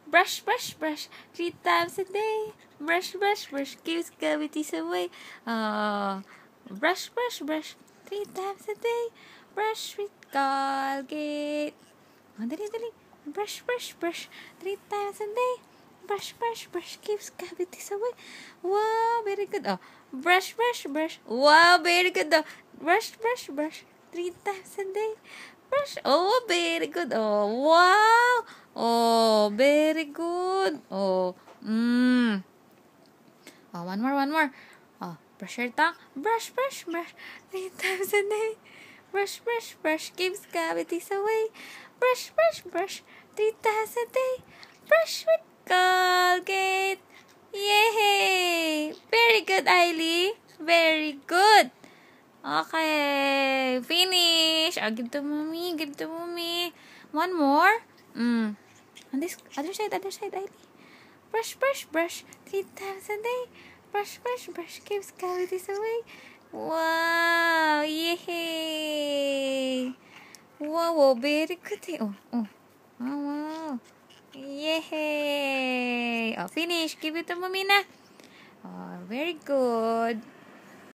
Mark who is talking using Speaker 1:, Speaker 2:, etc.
Speaker 1: Brush, brush, brush, 3 times a day. Brush, brush, brush, keeps cavities away. Brush, brush, brush, 3 times a day. Brush with Colgate. Dali, dali. Brush, brush, brush, 3 times a day. Brush, brush, brush, keeps cavities away. Wow, very good. Brush, brush, brush. Wow, very good. Brush, brush, brush, 3 times a day. Brush. Oh, very good. Oh, wow. Oh, very good. Oh, Oh, one more. Brush your tongue. Brush, brush, brush. 3 times a day. Brush, brush, brush. Keeps cavities away. Brush, brush, brush. 3 times a day. Brush with Colgate. Yay! Very good, Ailey. Very good. Okay, finish. Give to mommy. Give to mommy. One more. On this other side, Ailey. Brush, brush, brush, 3 times a day. Brush, brush, brush, keeps cavities away. Wow! Yay! Wow, very good. Wow. Yay! Finish. Give it to mommy na. Very good.